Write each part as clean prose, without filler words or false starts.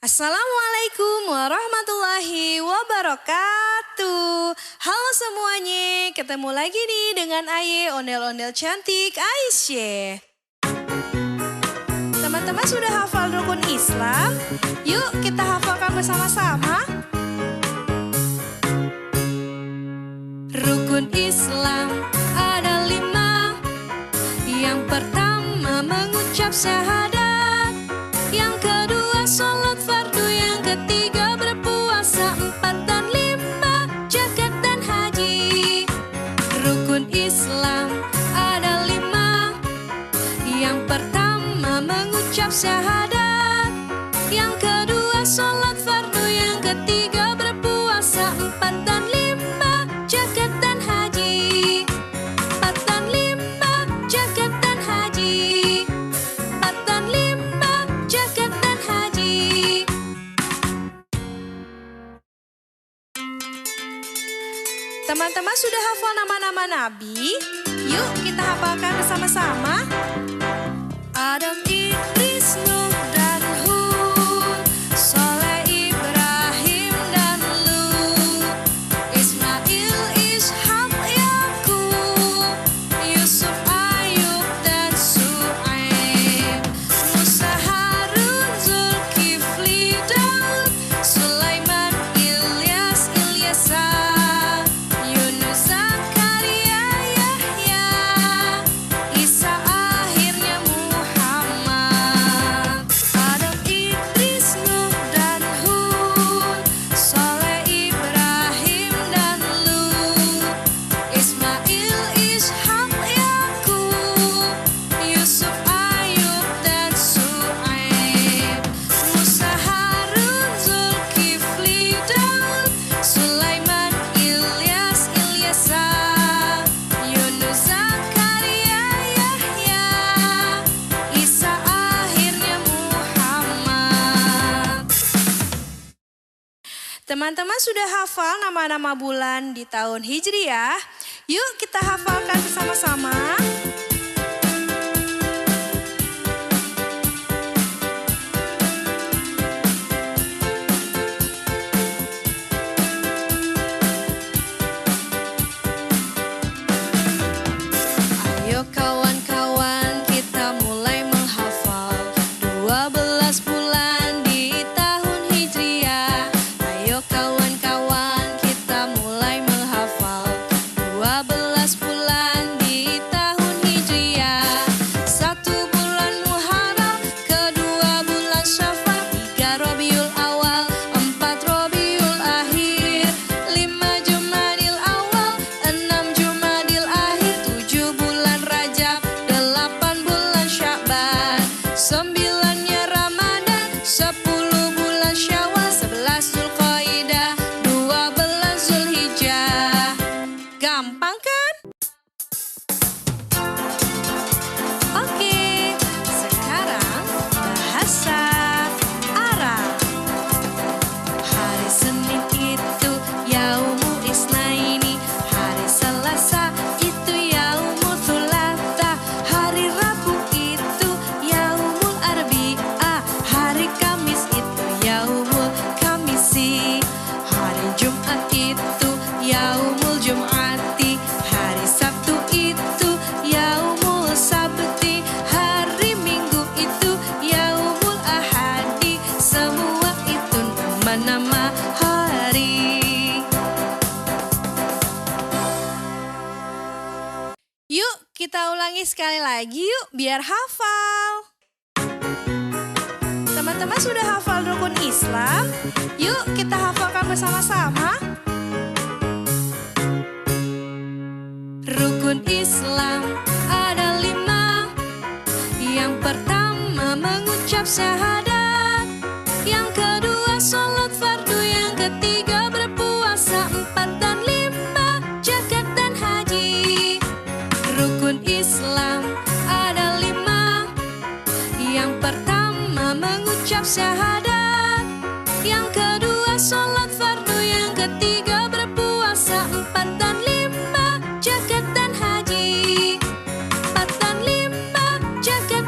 Assalamualaikum warahmatullahi wabarakatuh. Halo semuanya, ketemu lagi nih dengan Aye, ondel-ondel cantik Aisyah. Teman-teman sudah hafal rukun Islam? Yuk kita hafalkan bersama-sama. Rukun Islam ada 5. Yang pertama mengucap syahadat. Yang kedua sholat fardu, yang ketiga berpuasa, 4 dan 5 zakat dan haji. Rukun Islam ada 5. Yang pertama mengucap syahadat, yang kedua sholat fardu, yang ketiga berpuasa, 4 dan 5 zakat dan haji. 4 dan 5 zakat dan haji. 4 dan 5 zakat dan haji. Teman-teman sudah hafal nama-nama Nabi? Yuk kita hafalkan bersama-sama. Adam, Idris, Nuh, dan Hud, Soleh, Ibrahim, dan Lut, Ismail, Ishak, Yakub, Yusuf, Ayub, dan Su'aib, Musa, Harun, Zulkifli, Daud, Sulaiman, Ilyas, Ilyasa, Yunus, Zakaria, Yahya, Isa, akhirnya Muhammad. Adam, Idris, Nuh, dan Hud, Soleh, Ibrahim, dan Lut, Ismail, Ishak, Yakub, Yusuf, Ayub, dan Su'aib, Musa, Harun, Zulkifli, Daud, Sulaiman, Ilyas, Ilyasa, Yunus, Zakaria, Yahya, Isa, akhirnya Muhammad. Teman-teman sudah hafal nama-nama bulan di tahun Hijriah? Yuk kita hafalkan bersama-sama. Ayo kawan-kawan kita mulai menghafal 12 bulan di tahun Hijriah. Ayo kawan-kawan kita mulai menghafal 12 bulan di tahun Hijriah. 1 bulan Muharram, kedua bulan Syawal, 3 Rabiul Awal, 4 Rabiul Akhir, 5 Jumadil Awal, 6 Jumadil Akhir, 7 bulan Rajab, 8 bulan Sya'ban, 9-nya Ramadan, 10 bulan Syawal, 11 Zulqaidah, 12 Zulhijjah. Gampang kan? Oke, sekarang bahasa Arab. Hari Senin itu Yaumul Isnaini, hari Selasa itu Yaumul Thulatha, hari Rabu itu Yaumul Arbi'ah, hari Kamis itu Yaumul Kamisi, hari Jumat itu Yaumul Jum'ati, hari Sabtu itu Yaumul Sabti, hari Minggu itu Yaumul Ahadi. Semua itu nama-nama hari. Yuk kita ulangi sekali lagi yuk biar hafal. Teman-teman sudah hafal rukun Islam? Yuk kita hafalkan bersama-sama. Rukun Islam ada 5. Yang pertama mengucap syahadat, yang kedua sholat fardu, yang ketiga berpuasa, 4 dan 5 zakat dan haji. Rukun Islam ada 5. Yang pertama mengucap syahadat, yang kedua sholat fardu, yang ketiga berpuasa, 4 dan 5 zakat dan haji. 4 dan 5 zakat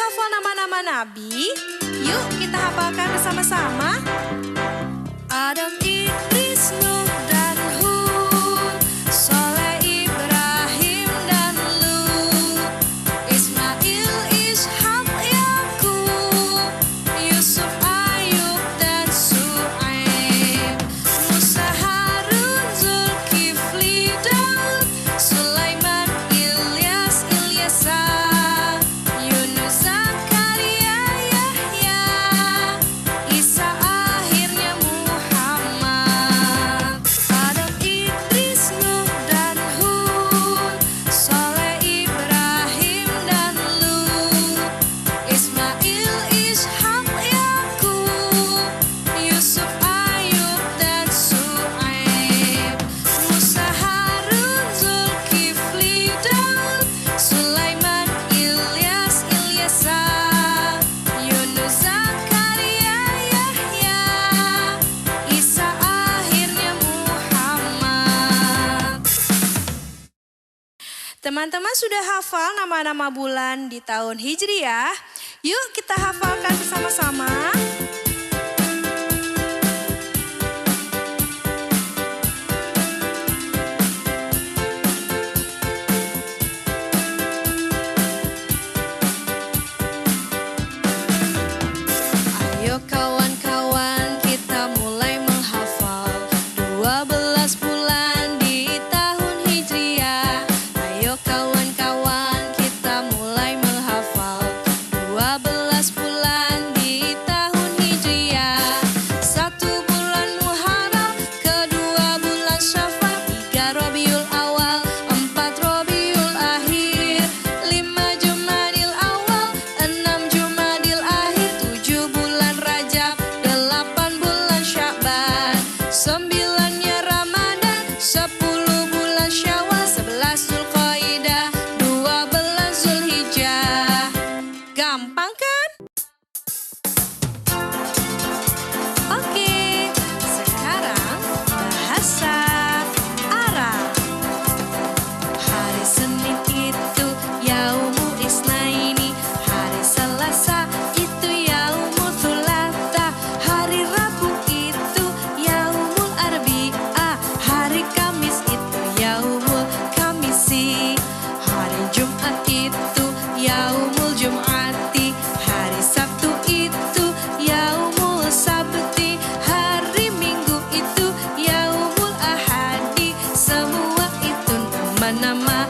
hafal nama-nama nabi? Yuk kita hafalkan bersama-sama. Adam, Idris, Nuh, dan Hud, Soleh, Ibrahim, dan Lut, Ismail, Ishak, Yakub, Yusuf, Ayub, dan Su'aib, Musa, Harun, Zulkifli, Daud, Sulaiman, Ilyas, Ilyasa, Yunus, Zakaria, Yahya, Isa, akhirnya Muhammad. Adam, Idris, Nuh, dan Hud, Soleh, Ibrahim, dan Lut, Ismail, Ishak, Yakub, Yusuf, Ayub, dan Su'aib, Musa, Harun, Zulkifli, Daud, Sulaiman, Ilyas, Ilyasa, Yunus, Zakaria, Yahya, Isa, akhirnya Muhammad. Teman-teman sudah hafal nama-nama bulan di tahun Hijriah? Yuk kita hafalkan bersama-sama. Ayo kawan-kawan kita mulai menghafal 12 bulan di tahun Hijriah. Ayo kawan-kawan kita mulai menghafal 12 bulan di tahun Hijriah. 1 bulan Muharram, kedua bulan Syawal, 3 Rabiul Awal, 4 Rabiul Akhir, 5 Jumadil Awal, 6 Jumadil Akhir, 7 bulan Rajab, 8 bulan Sya'ban, 9-nya Ramadan, 10 bulan Syawal, 11 Zulqaidah, 12 Zulhijjah. Gampang kan? Oke, sekarang bahasa Arab. Hari Senin itu Yaumul Isnaini, hari Selasa itu Yaumul Thulatha, hari Rabu itu Yaumul Arbi'ah, hari Kamis itu Yaumul Kamisi, hari Jumat itu Yaumul Jum'ati, hari Sabtu itu Yaumul Sabti, hari Minggu itu Yaumul Ahadi. Semua itu nama-nama